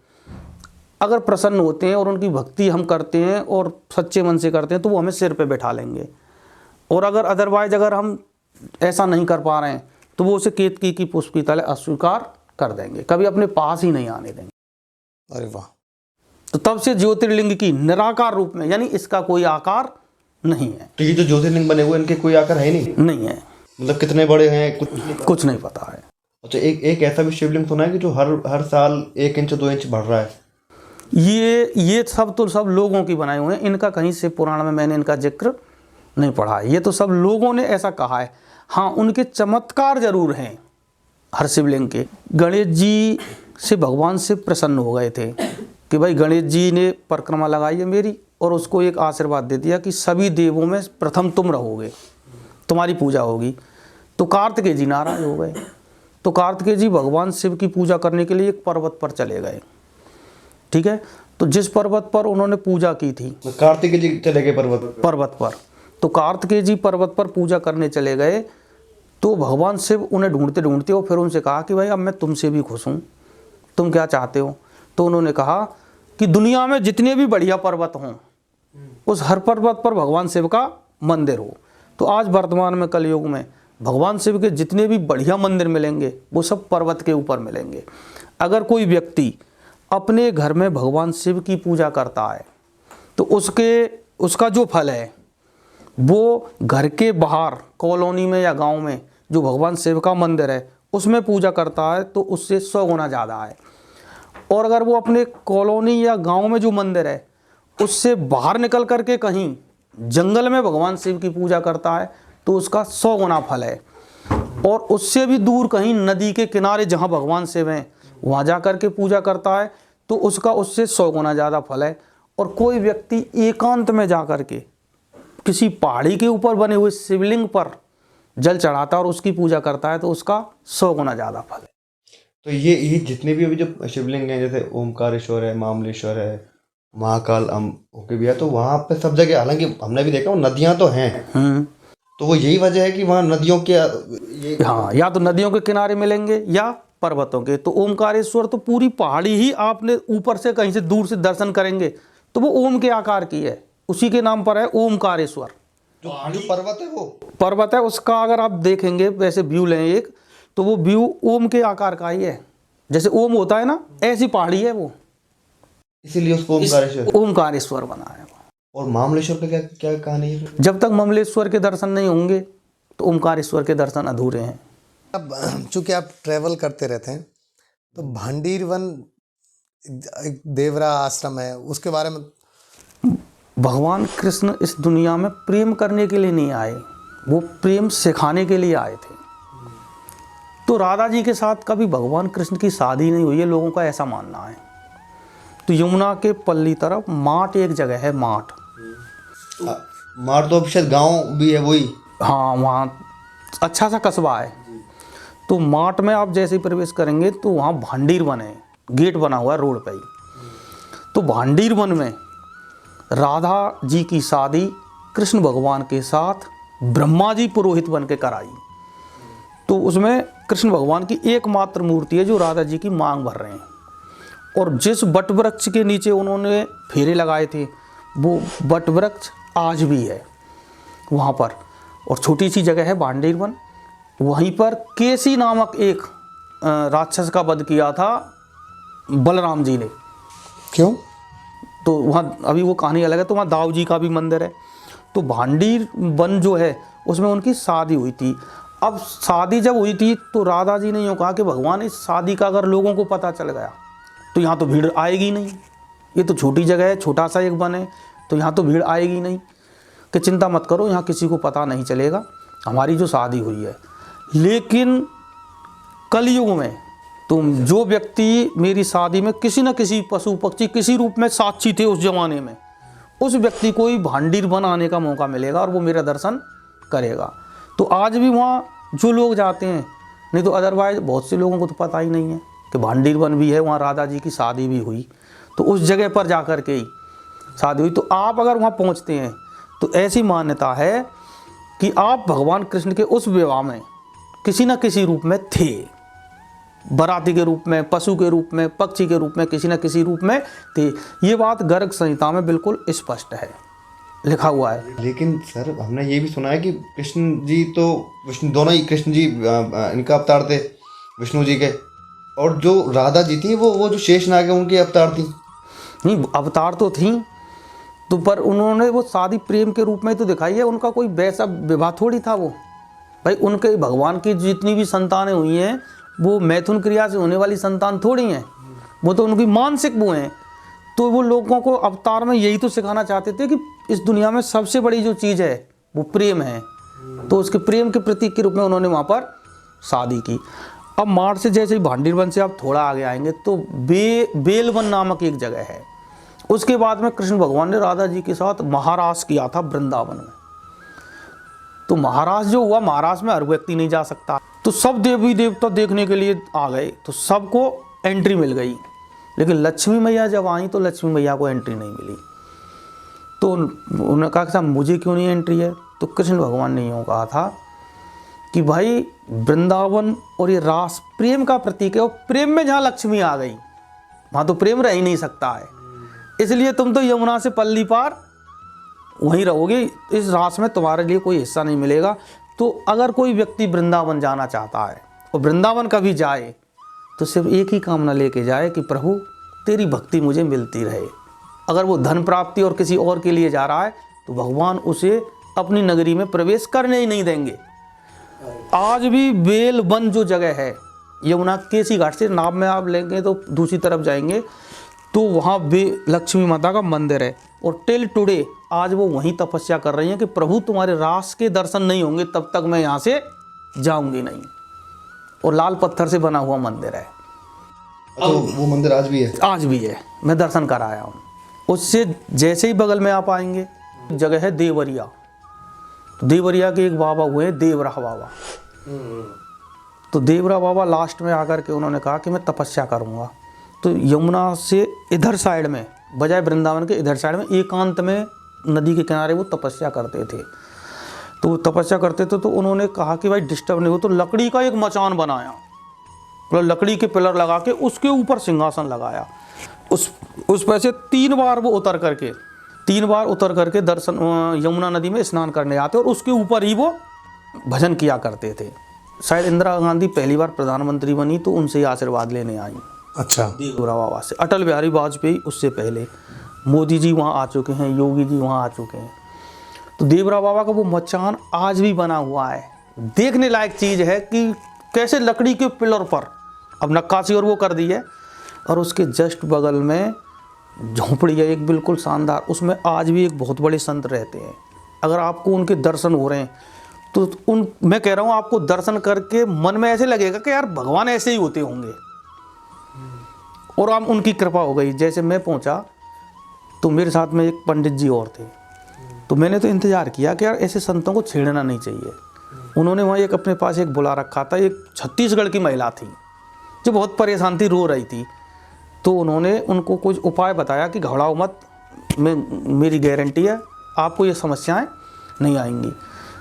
अगर प्रसन्न होते हैं और उनकी भक्ति हम करते हैं और सच्चे मन से करते हैं तो वो हमें सिर पे बैठा लेंगे, और अगर अदरवाइज अगर हम ऐसा नहीं कर पा रहे हैं तो वो उसे केतकी की पुष्प की तरह अस्वीकार कर देंगे, कभी अपने पास ही नहीं आने देंगे। अरे वाह। तो तब से ज्योतिर्लिंग की निराकार रूप में, यानी इसका कोई आकार नहीं है। तो ये जो ज्योतिर्लिंग बने हुए इनके कोई आकार है नहीं है, मतलब कितने बड़े हैं कुछ नहीं पता है। अच्छा, एक ऐसा भी शिवलिंग सुना है कि जो हर साल 1 इंच 2 इंच बढ़ रहा है। ये सब तो सब लोगों की बनाए हुए हैं, इनका कहीं से पुराण में मैंने इनका जिक्र नहीं पढ़ा है। ये तो सब लोगों ने ऐसा कहा है। हाँ, उनके चमत्कार जरूर हैं हर शिवलिंग के। गणेश जी से भगवान से प्रसन्न हो गए थे कि भाई गणेश जी ने परिक्रमा लगाई है मेरी, और उसको एक आशीर्वाद दे दिया कि सभी देवों में प्रथम तुम रहोगे, तुम्हारी पूजा होगी। तो कार्तिकेय जी नाराज हो गए। तो कार्तिकेय जी भगवान शिव की पूजा करने के लिए एक पर्वत पर चले गए। ठीक है, तो जिस पर्वत पर उन्होंने पूजा की थी, कार्तिकेय जी चले गए पर्वत पर। तो कार्तिकेय जी पर्वत पर पूजा करने चले गए। तो भगवान शिव उन्हें ढूंढते ढूंढते और फिर उनसे कहा कि भाई अब मैं तुमसे भी खुश हूँ, तुम क्या चाहते हो। तो उन्होंने कहा कि दुनिया में जितने भी बढ़िया पर्वत हों उस हर पर्वत पर भगवान शिव का मंदिर हो। तो आज वर्तमान में कलयुग में भगवान शिव के जितने भी बढ़िया मंदिर मिलेंगे वो सब पर्वत के ऊपर मिलेंगे। अगर कोई व्यक्ति अपने घर में भगवान शिव की पूजा करता है तो उसका जो फल है वो घर के बाहर कॉलोनी में या गांव में जो भगवान शिव का मंदिर है उसमें पूजा करता है तो उससे 100 गुना ज़्यादा है। और अगर वो अपने कॉलोनी या गांव में जो मंदिर है उससे बाहर निकल करके कहीं जंगल में भगवान शिव की पूजा करता है तो उसका 100 गुना फल है। और उससे भी दूर कहीं नदी के किनारे जहाँ भगवान शिव हैं वहाँ जा कर के पूजा करता है तो उसका उससे 100 गुना ज़्यादा फल है। और कोई व्यक्ति एकांत में जा कर के किसी पहाड़ी के ऊपर बने हुए शिवलिंग पर जल चढ़ाता है और उसकी पूजा करता है तो उसका 100 गुना ज़्यादा फल है। तो ये जितने भी अभी जो शिवलिंग हैं, जैसे ओमकारेश्वर है, मामलेश्वर है, महाकाल होके भी है, तो वहाँ पे सब जगह, हालांकि हमने भी देखा नदियाँ तो हैं, तो वो यही वजह है कि वहाँ नदियों के हाँ, या तो नदियों के किनारे मिलेंगे या पर्वतों के। तो ओमकारेश्वर तो पूरी पहाड़ी ही आपने ऊपर से कहीं से दूर से दर्शन करेंगे तो वो ओम के आकार की है, उसी के नाम पर है ओमकारेश्वर। जो पर्वत है, वो पर्वत है, उसका अगर आप देखेंगे वैसे व्यू लें एक, तो वो व्यू ओम के आकार का ही है, जैसे ओम होता है ना ऐसी पहाड़ी है वो, इसीलिए उसको ओमकारेश्वर बना है। और मामलेश्वर का क्या कहानी है? जब तक ममलेश्वर के दर्शन नहीं होंगे तो ओमकारेश्वर के दर्शन अधूरे हैं। अब चूंकि आप ट्रैवल करते रहते हैं तो भांडीर वन एक देवरा आश्रम है, उसके बारे में। भगवान कृष्ण इस दुनिया में प्रेम करने के लिए नहीं आए, वो प्रेम सिखाने के लिए आए थे। तो राधा जी के साथ कभी भगवान कृष्ण की शादी नहीं हुई है, लोगों का ऐसा मानना है। तो यमुना के पल्ली तरफ माट एक जगह है, माट तो शायद गांव भी है वही। हाँ, वहाँ अच्छा सा कस्बा है। तो माट में आप जैसे ही प्रवेश करेंगे तो वहाँ भांडीर वन है, गेट बना हुआ है रोड पे ही। तो भांडीर वन में राधा जी की शादी कृष्ण भगवान के साथ ब्रह्मा जी पुरोहित बन के कराई। तो उसमें कृष्ण भगवान की एकमात्र मूर्ति है जो राधा जी की मांग भर रहे हैं। और जिस वट वृक्ष के नीचे उन्होंने फेरे लगाए थे वो वट वृक्ष आज भी है वहाँ पर। और छोटी सी जगह है भांडीर वन, वहीं पर केसी नामक एक राक्षस का वध किया था बलराम जी ने। क्यों? तो वहाँ अभी वो कहानी अलग है। तो वहाँ दाऊ जी का भी मंदिर है। तो भांडीर वन जो है उसमें उनकी शादी हुई थी। अब शादी जब हुई थी तो राधा जी ने यूँ कहा कि भगवान इस शादी का अगर लोगों को पता चल गया तो यहाँ तो भीड़ आएगी नहीं, ये तो छोटी जगह है, छोटा सा एक वन है, तो यहाँ तो भीड़ आएगी नहीं, कि चिंता मत करो, यहाँ किसी को पता नहीं चलेगा हमारी जो शादी हुई है। लेकिन कलयुग में तुम जो व्यक्ति मेरी शादी में किसी न किसी पशु पक्षी किसी रूप में साक्षी थे उस जमाने में, उस व्यक्ति को ही भांडीर वन आने का मौका मिलेगा और वो मेरा दर्शन करेगा। तो आज भी वहाँ जो लोग जाते हैं, नहीं तो अदरवाइज बहुत से लोगों को तो पता ही नहीं है। कि भांडीर वन भी है, वहाँ राधा जी की शादी भी हुई, तो उस जगह पर जा कर के ही शादी हुई। तो आप अगर वहाँ पहुँचते हैं तो ऐसी मान्यता है कि आप भगवान कृष्ण के उस विवाह में किसी न किसी रूप में थे, बराती के रूप में, पशु के रूप में, पक्षी के रूप में, किसी न किसी रूप में थे। ये बात गर्ग संहिता में बिल्कुल स्पष्ट है, लिखा हुआ है। लेकिन सर हमने ये भी सुना है कि कृष्ण जी तो विष्णु, दोनों ही कृष्ण जी इनका अवतार थे विष्णु जी के, और जो राधा जी थी वो जो शेषनाग है उनके अवतार थी। नहीं, अवतार तो थी तो, पर उन्होंने वो शादी प्रेम के रूप में तो दिखाई है, उनका कोई वैसा विवाह थोड़ी था वो। भाई उनके भगवान की जितनी भी संतानें हुई हैं वो मैथुन क्रिया से होने वाली संतान थोड़ी हैं, वो तो उनकी मानसिक वो हैं। तो वो लोगों को अवतार में यही तो सिखाना चाहते थे कि इस दुनिया में सबसे बड़ी जो चीज़ है वो प्रेम है, तो उसके प्रेम के प्रतीक के रूप में उन्होंने वहाँ पर शादी की। अब मार्च से जैसे ही भांडीर वन से आप थोड़ा आगे आएंगे तो बेलवन नामक एक जगह है। उसके बाद में कृष्ण भगवान ने राधा जी के साथ महारास किया था वृंदावन में। तो महारास जो हुआ, महारास में हर व्यक्ति नहीं जा सकता, तो सब देवी देवता देखने के लिए आ गए, तो सबको एंट्री मिल गई। लेकिन लक्ष्मी मैया जब आई तो लक्ष्मी मैया को एंट्री नहीं मिली। तो उन्होंने कहा कि साहब मुझे क्यों नहीं एंट्री है? तो कृष्ण भगवान ने यूँ कहा था कि भाई वृंदावन और ये रास प्रेम का प्रतीक है, और प्रेम में जहाँ लक्ष्मी आ गई वहाँ तो प्रेम रह ही नहीं सकता है, इसलिए तुम तो यमुना से पल्ली पार वहीं रहोगे, इस रास में तुम्हारे लिए कोई हिस्सा नहीं मिलेगा। तो अगर कोई व्यक्ति वृंदावन जाना चाहता है और वृंदावन कभी जाए तो सिर्फ एक ही कामना लेके जाए कि प्रभु तेरी भक्ति मुझे मिलती रहे। अगर वो धन प्राप्ति और किसी और के लिए जा रहा है तो भगवान उसे अपनी नगरी में प्रवेश करने ही नहीं देंगे। आज भी बेल वन जो जगह है यमुना केसी घाट से नाव में आप लेंगे तो दूसरी तरफ जाएंगे तो वहाँ लक्ष्मी माता का मंदिर है, और टिल टुडे आज वो वहीं तपस्या कर रही हैं कि प्रभु तुम्हारे रास के दर्शन नहीं होंगे तब तक मैं यहाँ से जाऊंगी नहीं। और लाल पत्थर से बना हुआ मंदिर है। तो वो मंदिर आज भी है? आज भी है, मैं दर्शन कर आया हूँ। उससे जैसे ही बगल में आप आएंगे जगह है देवरिया। तो देवरिया के एक बाबा हुए देवरा बाबा। तो देवरा बाबा लास्ट में आकर के उन्होंने कहा कि मैं तपस्या करूँगा। तो यमुना से इधर साइड में, बजाय वृंदावन के इधर साइड में एकांत में नदी के किनारे वो तपस्या करते थे। तो वो तपस्या करते थे तो उन्होंने कहा कि भाई डिस्टर्ब नहीं हो, तो लकड़ी का एक मचान बनाया, मतलब लकड़ी के पिलर लगा के उसके ऊपर सिंहासन लगाया। उस पर से 3 बार वो उतर करके दर्शन यमुना नदी में स्नान करने आते और उसके ऊपर ही वो भजन किया करते थे। शायद इंदिरा गांधी पहली बार प्रधानमंत्री बनी तो उनसे ही आशीर्वाद लेने आई। अच्छा, देवरा बाबा से। अटल बिहारी वाजपेयी उससे पहले, मोदी जी वहाँ आ चुके हैं, योगी जी वहाँ आ चुके हैं। तो देवरा बाबा का वो मचान आज भी बना हुआ है। देखने लायक चीज़ है कि कैसे लकड़ी के पिलर पर अब नक्काशी और वो कर दी है, और उसके जस्ट बगल में झोंपड़ी है एक बिल्कुल शानदार, उसमें आज भी एक बहुत बड़े संत रहते हैं। अगर आपको उनके दर्शन हो रहे हैं तो मैं कह रहा हूँ आपको दर्शन करके मन में ऐसे लगेगा कि यार भगवान ऐसे ही होते होंगे, और आप उनकी कृपा हो गई। जैसे मैं पहुंचा तो मेरे साथ में एक पंडित जी और थे, तो मैंने तो इंतज़ार किया कि यार ऐसे संतों को छेड़ना नहीं चाहिए। उन्होंने वहाँ एक अपने पास एक बुला रखा था, एक छत्तीसगढ़ की महिला थी जो बहुत परेशान थी, रो रही थी। तो उन्होंने उनको कुछ उपाय बताया कि घबराओ मत, मेरी गारंटी है आपको ये समस्याएं नहीं आएंगी।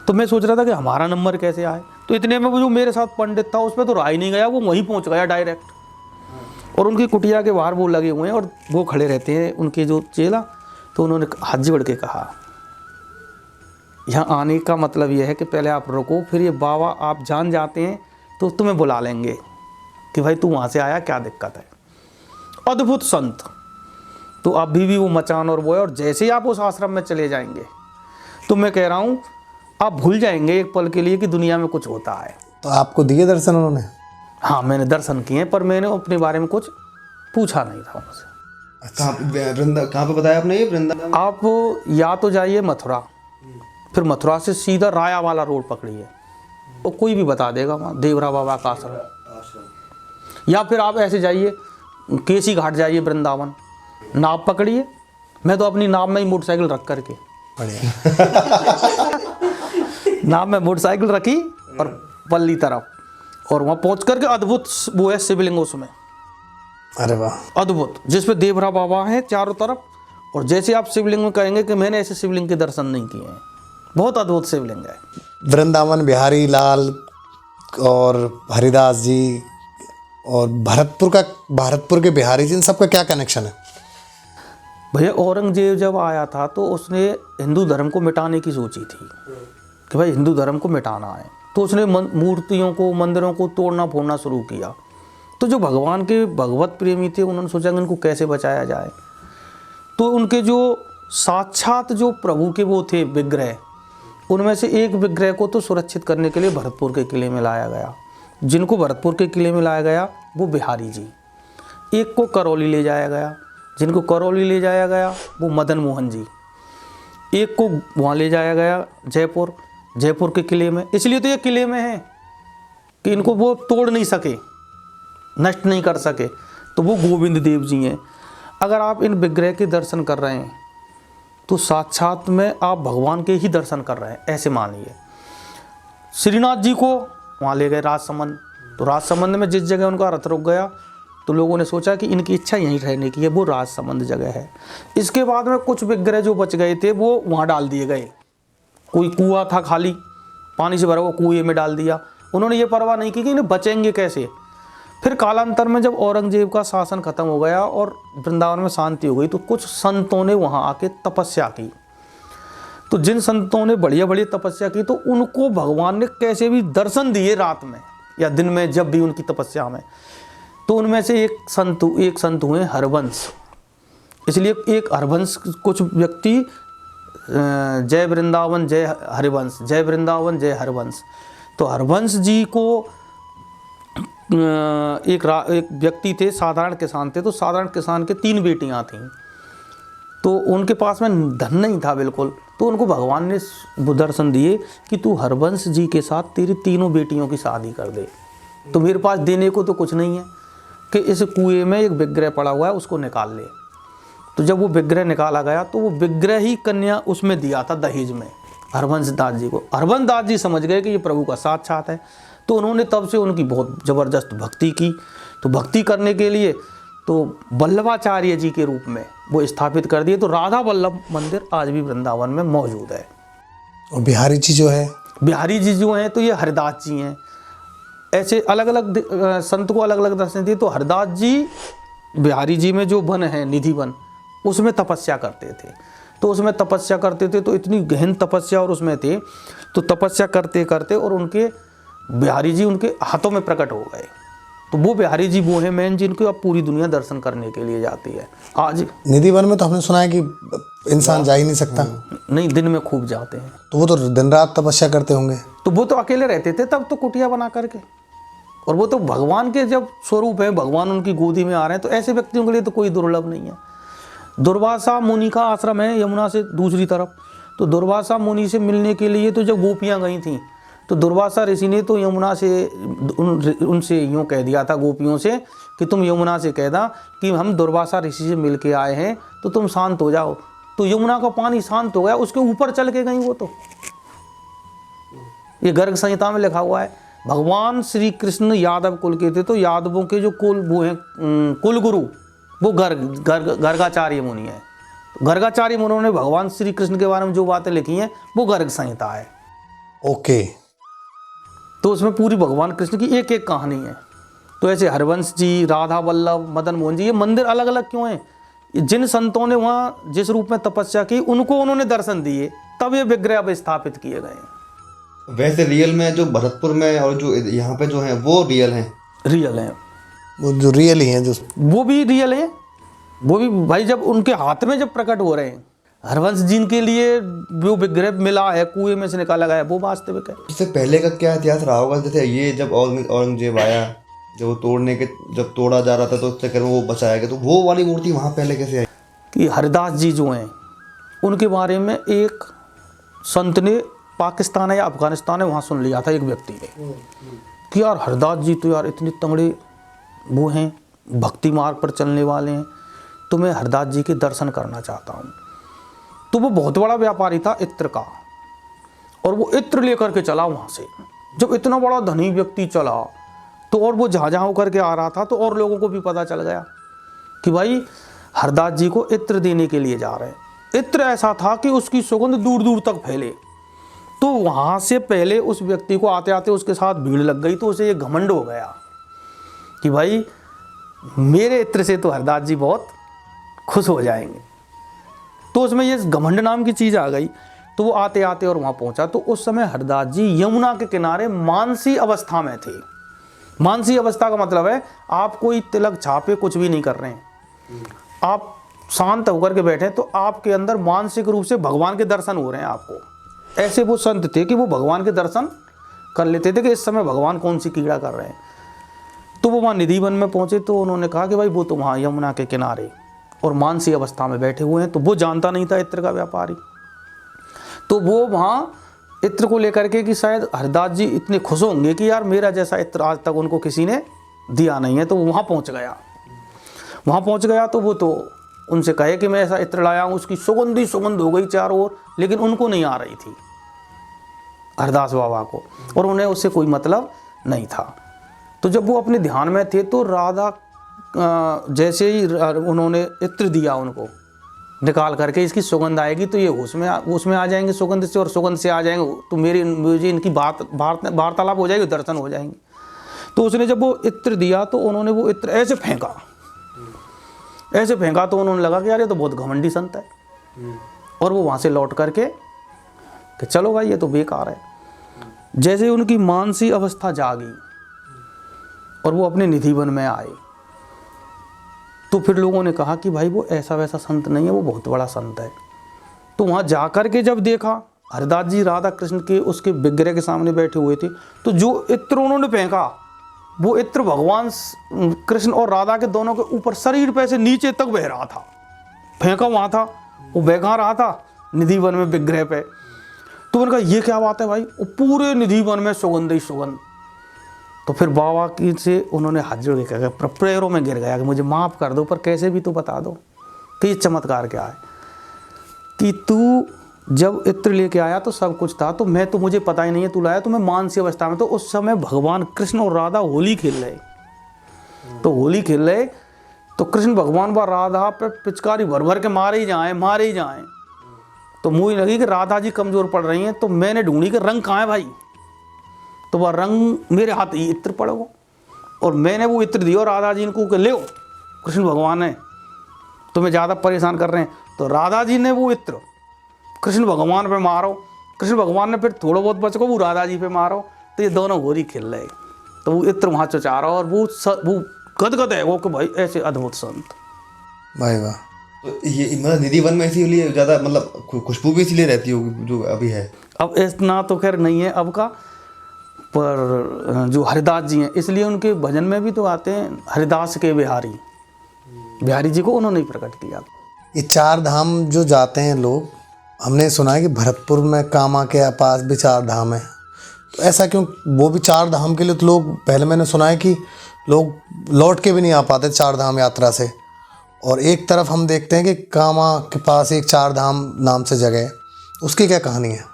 तो मैं सोच रहा था कि हमारा नंबर कैसे आए, तो इतने में वो जो मेरे साथ पंडित था उस पर तो रहा ही नहीं गया, वो वहीं पहुँच गया डायरेक्ट। और उनकी कुटिया के बाहर वो लगे हुए हैं और वो खड़े रहते हैं उनके जो चेला। तो उन्होंने हाथ जोड़ के कहा यहाँ आने का मतलब ये है कि पहले आप रुको, फिर ये बाबा आप जान जाते हैं तो तुम्हें बुला लेंगे कि भाई तू वहाँ से आया, क्या दिक्कत है। अद्भुत संत। तो अभी भी वो मचान और वो है, और जैसे ही आप उस आश्रम में चले जाएंगे तो मैं कह रहा हूँ आप भूल जाएंगे एक पल के लिए कि दुनिया में कुछ होता है। तो आपको दिए दर्शन उन्होंने? हाँ, मैंने दर्शन किए, पर मैंने अपने बारे में कुछ पूछा नहीं था उनसे। कहाँ पे बताया आपने ये वृंदावन? आप या तो जाइए मथुरा, फिर मथुरा से सीधा राया वाला रोड पकड़िए, वो कोई भी बता देगा वहाँ देवरा बाबा का आश्रम। या फिर आप ऐसे जाइए केसी घाट जाइए वृंदावन, नाव पकड़िए। मैं तो अपनी नाव में ही मोटरसाइकिल रख करके, नाव में मोटरसाइकिल रखी और पल्ली तरफ, और वहाँ पहुँच करके अद्भुत वो है शिवलिंग, उसमें अरे वाह। अद्भुत, जिसपे देवरा बाबा हैं चारों तरफ, और जैसे आप शिवलिंग में कहेंगे कि मैंने ऐसे शिवलिंग के दर्शन नहीं किए हैं। बहुत अद्भुत शिवलिंग है। वृंदावन बिहारी लाल और हरिदास जी और भरतपुर के बिहारी जी, इन सबका क्या कनेक्शन है? भैया औरंगजेब जब आया था तो उसने हिंदू धर्म को मिटाने की सोची थी कि भाई हिंदू धर्म को मिटाना है, तो उसने मूर्तियों को, मंदिरों को तोड़ना फोड़ना शुरू किया। तो जो भगवान के भगवत प्रेमी थे उन्होंने सोचा कि इनको कैसे बचाया जाए। तो उनके जो साक्षात जो प्रभु के वो थे विग्रह, उनमें से एक विग्रह को तो सुरक्षित करने के लिए भरतपुर के किले में लाया गया। जिनको भरतपुर के किले में लाया गया वो बिहारी जी, एक को करौली ले जाया गया, जिनको करौली ले जाया गया वो मदन मोहन जी, एक को वहाँ ले जाया गया जयपुर के किले में। इसलिए तो ये किले में है कि इनको वो तोड़ नहीं सके, नष्ट नहीं कर सके, तो वो गोविंद देव जी हैं। अगर आप इन विग्रह के दर्शन कर रहे हैं तो साक्षात में आप भगवान के ही दर्शन कर रहे हैं, ऐसे मानिए। श्रीनाथ जी को वहाँ ले गए राजसमंद, तो राजसमंद में जिस जगह उनका रथ रुक गया तो लोगों ने सोचा कि इनकी इच्छा यहीं रहने की है, वो राजसमंद जगह है। इसके बाद में कुछ विग्रह जो बच गए थे वो वहाँ डाल दिए गए। कोई कुआं था खाली पानी से भरा हुआ, कुएं में डाल दिया। उन्होंने ये परवाह नहीं की कि इन्हें बचेंगे कैसे। फिर कालांतर में जब औरंगजेब का शासन खत्म हो गया और वृंदावन में शांति हो गई तो कुछ संतों ने वहाँ आके तपस्या की। तो जिन संतों ने बढ़िया बढ़िया तपस्या की तो उनको भगवान ने कैसे भी दर्शन दिए रात में या दिन में, जब भी उनकी तपस्या में। तो उनमें से एक संत हुए हरबंश। इसलिए एक हरबंश, कुछ व्यक्ति जय वृंदावन जय हरिवंश, जय वृंदावन जय हरबंश। तो हरबंश जी को एक व्यक्ति थे, साधारण किसान थे। तो साधारण किसान के 3 बेटियां थीं, तो उनके पास में धन नहीं था बिल्कुल। तो उनको भगवान ने वो दर्शन दिए कि तू हरबंश जी के साथ तेरी 3 बेटियों की शादी कर दे, तो मेरे पास देने को तो कुछ नहीं है कि इस कुएं में एक विग्रह पड़ा हुआ है, उसको निकाल ले। तो जब वो विग्रह निकाला गया तो वो विग्रह ही कन्या उसमें दिया था दहेज में हरबंश दास जी को। हरबंश दास जी समझ गए कि ये प्रभु का साक्षात है, तो उन्होंने तब से उनकी बहुत ज़बरदस्त भक्ति की। तो भक्ति करने के लिए तो वल्लभाचार्य जी के रूप में वो स्थापित कर दिए। तो राधा वल्लभ मंदिर आज भी वृंदावन में मौजूद है। और बिहारी जी जो है, बिहारी जी जो हैं तो ये हरिदास जी हैं। ऐसे अलग अलग संत को अलग अलग दर्शन दिए। तो हरिदास जी बिहारी जी में जो वन है निधि वन, उसमें तपस्या करते थे। तो उसमें तपस्या करते थे तो इतनी गहन तपस्या और उसमें थे, तो तपस्या करते करते और उनके बिहारी जी उनके हाथों में प्रकट हो गए। तो वो बिहारी जी वो हैं मेन जिनको अब पूरी दुनिया दर्शन करने के लिए जाती है। आज निधि वन में तो हमने सुना है कि इंसान जा ही नहीं सकता। नहीं, दिन में खूब जाते हैं। तो वो तो दिन रात तपस्या करते होंगे। तो वो तो अकेले रहते थे तब तो कुटिया बना करके, और वो तो भगवान के जब स्वरूप है, भगवान उनकी गोदी में आ रहे हैं, तो ऐसे व्यक्तियों के लिए तो कोई दुर्लभ नहीं है। दुर्वासा मुनि का आश्रम है यमुना से दूसरी तरफ। तो दुर्वासा मुनि से मिलने के लिए तो जब गोपियाँ गई थीं तो दुर्वासा ऋषि ने तो यमुना से उनसे यूँ कह दिया था, गोपियों से, कि तुम यमुना से कह दा कि हम दुर्वासा ऋषि से मिल के आए हैं, तो तुम शांत हो जाओ। तो यमुना का पानी शांत हो गया, उसके ऊपर चल के गई वो। तो ये गर्ग संहिता में लिखा हुआ है। भगवान श्री कृष्ण यादव कुल के थे, तो यादवों के जो कुल वो हैं कुल गुरु वो गर्गाचार्य मुनि है। गर्गाचार्य मुनि ने भगवान श्री कृष्ण के बारे में जो बातें लिखी हैं वो गर्ग संहिता है। ओके। तो उसमें पूरी भगवान कृष्ण की एक एक कहानी है। तो ऐसे हरवंश जी, राधा वल्लभ, मदन मोहन जी, ये मंदिर अलग अलग क्यों हैं? जिन संतों ने वहाँ जिस रूप में तपस्या की उनको उन्होंने दर्शन दिए, तब ये विग्रह अब स्थापित किए गए हैं। वैसे रियल में जो भरतपुर में और जो यहाँ पे जो है वो रियल हैं? रियल हैं वो जो रियल ही हैं, जो वो भी रियल हैं। वो भी भाई जब उनके हाथ में जब प्रकट हो रहे हैं, हरवंश जी के लिए जो विग्रह मिला है, कुएं में से निकाला गया है, वो वास्तविक है। इससे पहले का क्या इतिहास रहा होगा? जैसे ये जब औरंगजेब आया, जब वो जब तोड़ा जा रहा था तो उस चक्कर में वो बचाया गया, तो वो वाली मूर्ति वहाँ पहले कैसे आई? कि हरिदास जी जो हैं उनके बारे में एक संत ने पाकिस्तान है या अफगानिस्तान है वहाँ सुन लिया था एक व्यक्ति ने कि यार हरिदास जी तो यार इतने तगड़े वो हैं, भक्ति मार्ग पर चलने वाले हैं, तो मैं हरिदास जी के दर्शन करना चाहता हूँ। तो वो बहुत बड़ा व्यापारी था इत्र का, और वो इत्र लेकर के चला वहाँ से। जब इतना बड़ा धनी व्यक्ति चला तो और वो जहाँ जहाँ होकर के आ रहा था तो और लोगों को भी पता चल गया कि भाई हरदास जी को इत्र देने के लिए जा रहे हैं। इत्र ऐसा था कि उसकी सुगंध दूर दूर तक फैले। तो वहाँ से पहले उस व्यक्ति को आते आते उसके साथ भीड़ लग गई, तो उसे ये घमंड हो गया कि भाई मेरे इत्र से तो हरदास जी बहुत खुश हो जाएंगे। तो उसमें ये घमंड नाम की चीज़ आ गई। तो वो आते आते और वहाँ पहुँचा, तो उस समय हरदास जी यमुना के किनारे मानसी अवस्था में थे। मानसी अवस्था का मतलब है आप कोई तिलक छापे कुछ भी नहीं कर रहे हैं, आप शांत होकर के बैठे, तो आपके अंदर मानसिक रूप से भगवान के दर्शन हो रहे हैं आपको। ऐसे वो संत थे कि वो भगवान के दर्शन कर लेते थे कि इस समय भगवान कौन सी क्रीड़ा कर रहे हैं। तो वो वहाँ निधिवन में पहुँचे, तो उन्होंने कहा कि भाई वो तो वहाँ यमुना के किनारे और मानसी अवस्था में बैठे हुए हैं। तो वो जानता नहीं था इत्र का व्यापारी। तो वो वहाँ इत्र को लेकर के कि शायद हरदास जी इतने खुश होंगे कि यार मेरा जैसा इत्र आज तक उनको किसी ने दिया नहीं है, तो वो वहाँ पहुँच गया। वहाँ पहुँच गया तो वो तो उनसे कहे कि मैं ऐसा इत्र लाया हूँ, उसकी सुगंध ही सुगंध हो गई चारों ओर, लेकिन उनको नहीं आ रही थी हरदास बाबा को, और उन्हें उससे कोई मतलब नहीं था। तो जब वो अपने ध्यान में थे तो राधा जैसे ही उन्होंने इत्र दिया उनको निकाल करके, इसकी सुगंध आएगी तो ये उसमें आ जाएंगे सुगंध से, और सुगंध से आ जाएंगे तो मुझे इनकी वार्तालाप हो जाएगी, दर्शन हो जाएंगे। तो उसने जब वो इत्र दिया तो उन्होंने वो इत्र ऐसे फेंका तो उन्होंने लगा कि यार ये तो बहुत घमंडी संत है, और वो वहाँ से लौट करके कि चलो भाई ये तो बेकार है। जैसे ही उनकी मानसी अवस्था जागी और वो अपने निधिवन में आए, तो फिर लोगों ने कहा कि भाई वो ऐसा वैसा संत नहीं है, वो बहुत बड़ा संत है। तो वहाँ जाकर के जब देखा हरदास जी राधा कृष्ण के उसके विग्रह के सामने बैठे हुए थे, तो जो इत्र उन्होंने फेंका वो इत्र भगवान कृष्ण और राधा के दोनों के ऊपर शरीर पे से नीचे तक बह रहा था। फेंका वहाँ था, वो बह रहा था निधिवन में विग्रह पे। तो उन्होंने कहा ये क्या बात है भाई, वो पूरे निधिवन में सुगंध ही सुगंध। तो फिर बाबा की से उन्होंने हाथ जोड़ के कहा, पैरों में गिर गया कि मुझे माफ़ कर दो, पर कैसे भी तो बता दो कि ये चमत्कार क्या है कि तू जब इत्र लेके आया तो सब कुछ था, तो मैं तो मुझे पता ही नहीं है तू लाया, तो मैं मानसी अवस्था में, तो उस समय भगवान कृष्ण और राधा होली खेल रहे। तो होली खेल रहे तो कृष्ण भगवान व राधा पे पिचकारी भर भर के मारे ही जाएं। तो मुझे लगी कि राधा जी कमज़ोर पड़ रही हैं, तो मैंने ढूंढी कि रंग कहाँ है भाई, तो वह रंग मेरे हाथ ही इत्र पड़ गो, और मैंने वो इत्र दिया राधा जी इनको कि ले कृष्ण भगवान है तुम्हें ज़्यादा परेशान कर रहे हैं। तो राधा जी ने वो इत्र कृष्ण भगवान पे मारो, कृष्ण भगवान ने फिर थोड़ा बहुत बच को वो राधा जी पे मारो, तो ये दोनों होली खेल रहे। तो वो इत्र वहाँ चचा रहा, और वो गदगद है वो कि भाई ऐसे अद्भुत संत। भाई वाह। तो ये मतलब निधिवन में इसीलिए ज़्यादा मतलब खुशबू भी इसलिए रहती होगी जो अभी है। अब इतना तो खैर नहीं है अब का, पर जो हरिदास जी हैं इसलिए उनके भजन में भी तो आते हैं हरिदास के बिहारी जी को उन्होंने ही प्रकट किया। ये चार धाम जो जाते हैं लोग, हमने सुना है कि भरतपुर में कामा के पास भी चार धाम है, तो ऐसा क्यों? वो भी चार धाम के लिए तो लोग, पहले मैंने सुना है कि लोग लौट के भी नहीं आ पाते चार धाम यात्रा से, और एक तरफ हम देखते हैं कि कामा के पास एक चार धाम नाम से जगह है, उसकी क्या कहानी है?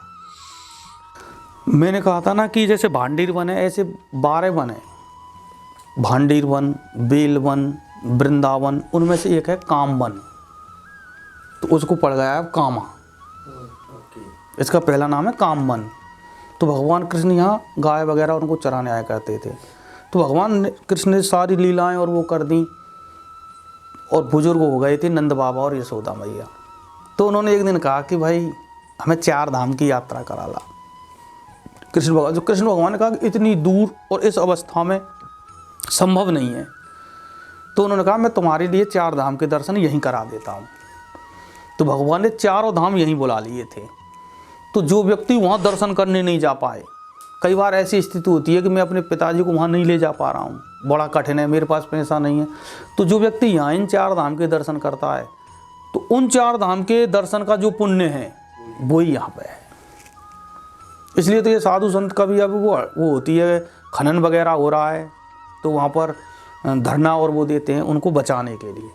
मैंने कहा था ना कि जैसे भांडीर वन है, ऐसे 12 वन है, भांडीर वन, बेल वन, वृंदावन, उनमें से एक है काम वन, तो उसको पड़ गया है कामा, इसका पहला नाम है काम वन। तो भगवान कृष्ण यहाँ गाय वगैरह उनको चराने आया करते थे, तो भगवान कृष्ण ने सारी लीलाएं और वो कर दी, और बुजुर्ग हो गए थे नंद बाबा और यशोदा मैया। तो उन्होंने एक दिन कहा कि भाई हमें चार धाम की यात्रा करा ला। कृष्ण भगवान ने कहा कि इतनी दूर और इस अवस्था में संभव नहीं है, तो उन्होंने कहा मैं तुम्हारे लिए चार धाम के दर्शन यहीं करा देता हूँ। तो भगवान ने चारों धाम यहीं बुला लिए थे। तो जो व्यक्ति वहाँ दर्शन करने नहीं जा पाए, कई बार ऐसी स्थिति होती है कि मैं अपने पिताजी को वहाँ नहीं ले जा पा रहा हूँ, बड़ा कठिन है, मेरे पास पैसा नहीं है, तो जो व्यक्ति यहाँ इन चार धाम के दर्शन करता है, तो उन चार धाम के दर्शन का जो पुण्य है वो ही यहाँ पे है। इसलिए तो ये साधु संत का भी अब वो होती है, खनन वगैरह हो रहा है, तो वहाँ पर धरना और वो देते हैं उनको बचाने के लिए।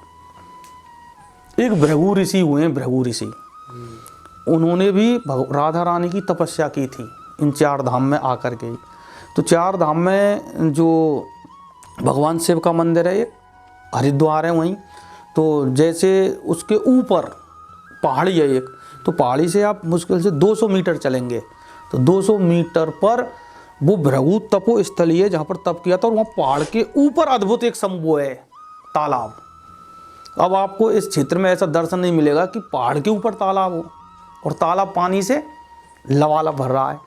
एक भृगु ऋषि हुए हैं, भृगु ऋषि, उन्होंने भी राधा रानी की तपस्या की थी इन चार धाम में आकर के। तो चार धाम में जो भगवान शिव का मंदिर है, एक हरिद्वार है वहीं, तो जैसे उसके ऊपर पहाड़ी है एक, तो पहाड़ी से आप मुश्किल से 200 मीटर चलेंगे तो 200 मीटर पर वो भृगु तपो स्थली है जहाँ पर तप किया था, और वहाँ पहाड़ के ऊपर अद्भुत एक शंभू है तालाब। अब आपको इस क्षेत्र में ऐसा दर्शन नहीं मिलेगा कि पहाड़ के ऊपर तालाब हो और तालाब पानी से लबालब भर रहा है।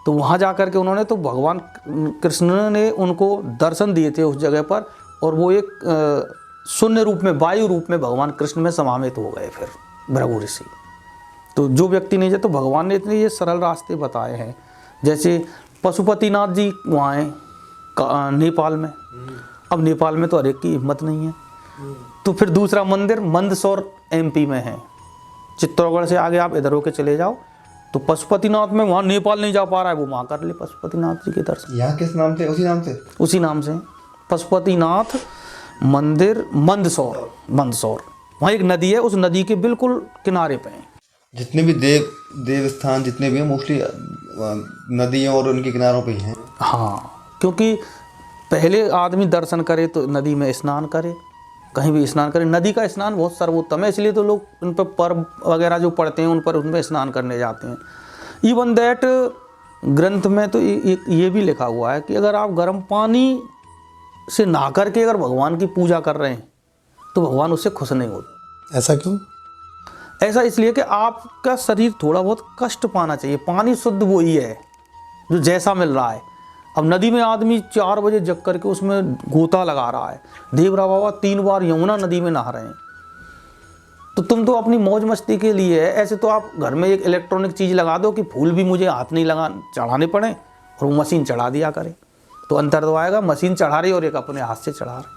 तो वहाँ जा कर के उन्होंने, तो भगवान कृष्ण ने उनको दर्शन दिए थे उस जगह पर, और वो एक शून्य रूप में, वायु रूप में भगवान कृष्ण में समाहित हो गए फिर भृगु ऋषि। तो जो व्यक्ति नहीं जाए, तो भगवान ने इतने ये सरल रास्ते बताए हैं। जैसे पशुपतिनाथ जी वहाँ हैं नेपाल में। अब नेपाल में तो हर एक की हिम्मत नहीं है, तो फिर दूसरा मंदिर मंदसौर MP में है। चित्तौड़गढ़ से आगे आप इधर होके चले जाओ तो पशुपतिनाथ में, वहाँ नेपाल नहीं जा पा रहा है, वो वहाँ कर ले पशुपतिनाथ जी के दर्शन। यहाँ किस नाम से? उसी नाम से? उसी नाम से पशुपतिनाथ मंदिर मंदसौर। वहाँ एक नदी है, उस नदी के बिल्कुल किनारे पे है। जितने भी देव स्थान जितने भी हैं मोस्टली नदियों और उनके किनारों पे ही हैं। हाँ, क्योंकि पहले आदमी दर्शन करे तो नदी में स्नान करे, कहीं भी स्नान करे। नदी का स्नान बहुत सर्वोत्तम है, इसलिए तो लोग उन पर पर्व वगैरह जो पढ़ते हैं उन पर उनमें स्नान करने जाते हैं। इवन दैट ग्रंथ में तो ये भी लिखा हुआ है कि अगर आप गर्म पानी से नहा करके अगर भगवान की पूजा कर रहे हैं तो भगवान उससे खुश नहीं होते। ऐसा क्यों? ऐसा इसलिए कि आपका शरीर थोड़ा बहुत कष्ट पाना चाहिए। पानी शुद्ध वही है जो जैसा मिल रहा है। अब नदी में आदमी 4 बजे जग करके उसमें गोता लगा रहा है। देवरा बाबा 3 बार यमुना नदी में नहा रहे हैं। तो तुम तो अपनी मौज मस्ती के लिए है। ऐसे तो आप घर में एक इलेक्ट्रॉनिक चीज़ लगा दो कि फूल भी मुझे हाथ नहीं चढ़ाने पड़े, और वो मशीन चढ़ा दिया करे, तो अंतर तो आएगा। मशीन चढ़ा रही और एक अपने हाथ से चढ़ा रहे।